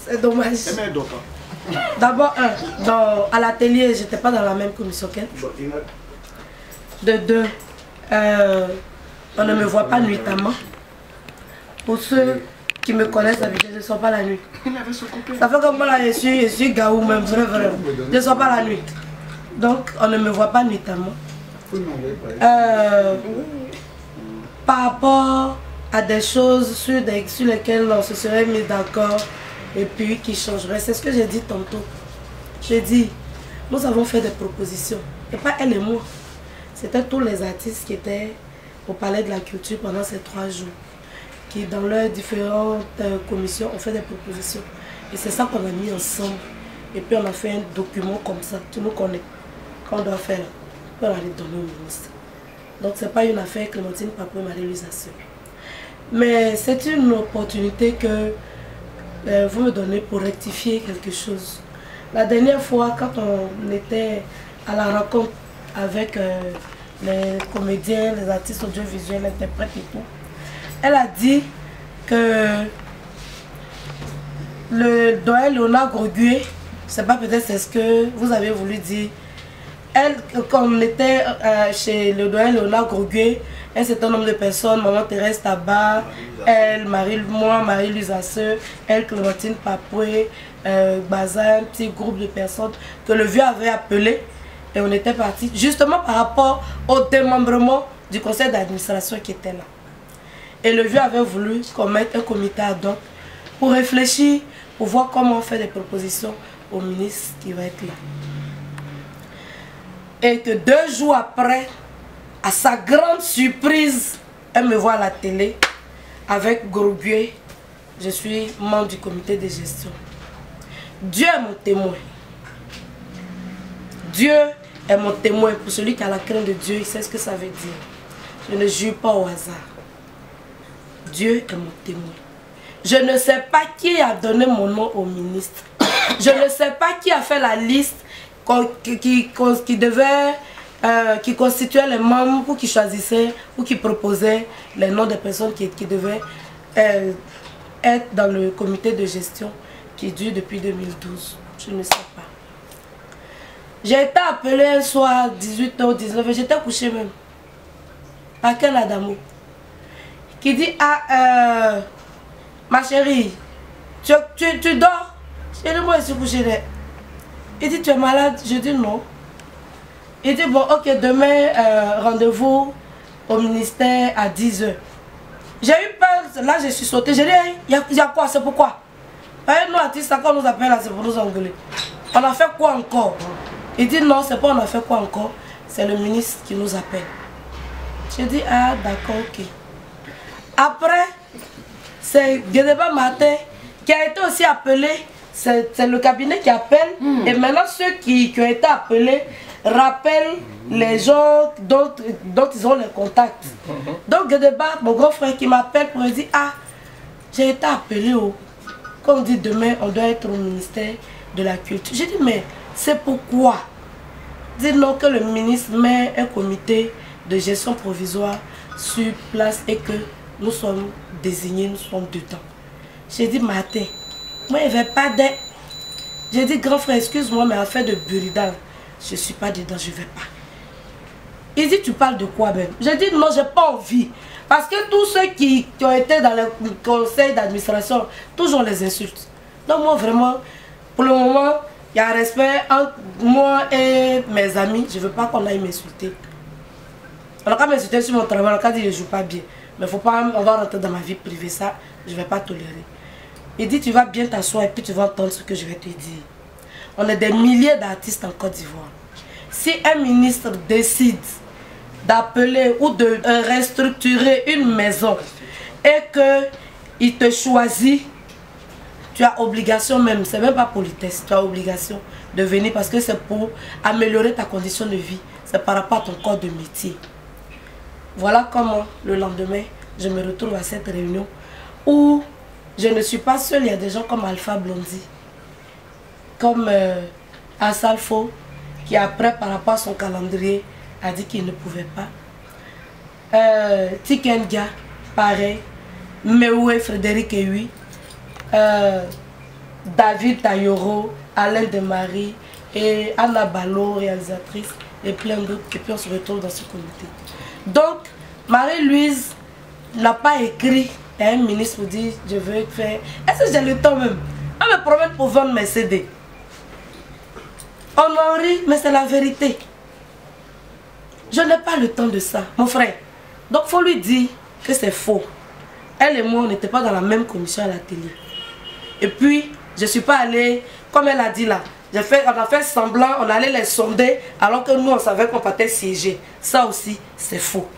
C'est dommage. D'abord, à l'atelier, j'étais pas dans la même commission qu'elle. De deux, on ne me voit pas nuitamment. Pour ceux qui me connaissent d'habitude, je ne sors pas la nuit. Ça fait comme moi là, je suis gaou même, vrai. Je ne sors pas la nuit. Donc, on ne me voit pas nuitamment. Par rapport à des choses sur lesquelles on se serait mis d'accord et puis qui changeraient, c'est ce que j'ai dit tantôt. J'ai dit, nous avons fait des propositions. Et pas elle et moi. C'était tous les artistes qui étaient au Palais de la Culture pendant ces 3 jours. Qui dans leurs différentes commissions ont fait des propositions. Et c'est ça qu'on a mis ensemble. Et puis on a fait un document comme ça. Tu nous connais. Qu'on doit faire. On va aller donner au ministre. Donc c'est pas une affaire Clémentine Papoué Marie-Louise Asseur. Mais c'est une opportunité que vous me donnez pour rectifier quelque chose. La dernière fois, quand on était à la rencontre avec les comédiens, les artistes audiovisuels, les interprètes et tout, elle a dit que le doyen Léonard Grogué, je ne sais pas, peut-être c'est ce que vous avez voulu dire. Elle, quand on était chez le doyen Léonard Grogué, un certain nombre de personnes, Maman Thérèse Tabar, elle, moi, Marie-Louise Asseur, elle, Clémentine Papoué, Baza, un petit groupe de personnes que le vieux avait appelé et on était partis justement par rapport au démembrement du conseil d'administration qui était là. Et le vieux avait voulu qu'on mette un comité ad hoc pour réfléchir, pour voir comment on fait des propositions au ministre qui va être là. Et que 2 jours après, à sa grande surprise, elle me voit à la télé avec Grogué. Je suis membre du comité de gestion. Dieu est mon témoin. Dieu est mon témoin. Pour celui qui a la crainte de Dieu, il sait ce que ça veut dire. Je ne jure pas au hasard. Dieu est mon témoin. Je ne sais pas qui a donné mon nom au ministre. Je ne sais pas qui a fait la liste qui constituait les membres ou qui choisissait ou qui proposait les noms des personnes qui devaient être dans le comité de gestion qui dure depuis 2012. Je ne sais pas. J'ai été appelée un soir, 18h ou 19h, j'étais couchée même. Par quel Adamo qui dit, ah, ma chérie, tu dors? J'ai dit, moi je suis couchée. Il dit, tu es malade? Je dis non. Il dit, bon, ok, demain, rendez-vous au ministère à 10h. J'ai eu peur, là je suis sautée. J'ai dit, il y a quoi? C'est pourquoi? Nous, artistes, quand on nous appelle là, c'est pour nous engueuler. On a fait quoi encore? Il dit, non, c'est pas on a fait quoi encore, c'est le ministre qui nous appelle. J'ai dit, ah, d'accord, ok. Après, c'est Guédéba Martin qui a été aussi appelé. C'est le cabinet qui appelle. Et maintenant, ceux qui ont été appelés rappellent les gens dont ils ont les contacts. Donc, Guédéba, mon grand frère qui m'appelle pour me dire, ah, j'ai été appelé comme on dit demain, on doit être au ministère de la Culture. J'ai dit, mais c'est pourquoi? Dit non, que le ministre met un comité de gestion provisoire sur place et que nous sommes désignés, nous sommes dedans. J'ai dit, Martin, moi, il n'y avait pas d'aide. J'ai dit, grand frère, excuse-moi, mais affaire de buridal, je ne suis pas dedans, je ne vais pas. Il dit, tu parles de quoi même? J'ai dit, non, je n'ai pas envie. Parce que tous ceux qui ont été dans le conseil d'administration, toujours les insultes. Donc moi, vraiment, pour le moment, il y a un respect entre moi et mes amis. Je ne veux pas qu'on aille m'insulter. On a qu'à m'insulter sur mon travail, on a qu'à dire que je ne joue pas bien. Mais faut pas, on va rentrer dans ma vie privée, ça, je ne vais pas tolérer. Il dit, tu vas bien t'asseoir et puis tu vas entendre ce que je vais te dire. On est des milliers d'artistes en Côte d'Ivoire. Si un ministre décide d'appeler ou de restructurer une maison et qu'il te choisit, tu as obligation même, c'est même pas politesse, tu as obligation de venir parce que c'est pour améliorer ta condition de vie. C'est par rapport à ton corps de métier. Voilà comment le lendemain, je me retrouve à cette réunion où je ne suis pas seule, il y a des gens comme Alpha Blondy, comme Asalfo, qui après, par rapport à son calendrier, a dit qu'il ne pouvait pas. Tikenga, pareil. Meoué, Frédéric Ewi. David Tayoro, Alain Demarie et Anna Ballot, réalisatrice, et plein d'autres. Et puis on se retrouve dans ce comité. Donc, Marie-Louise n'a pas écrit à un ministre pour dire je veux faire. Est-ce que j'ai le temps même? On me promet pour vendre mes CD. On en rit, mais c'est la vérité. Je n'ai pas le temps de ça, mon frère. Donc, il faut lui dire que c'est faux. Elle et moi, on n'était pas dans la même commission à la télé. Et puis, je ne suis pas allée, comme elle a dit là, on a fait semblant, on allait les sonder, alors que nous, on savait qu'on partait siéger. Ça aussi, c'est faux.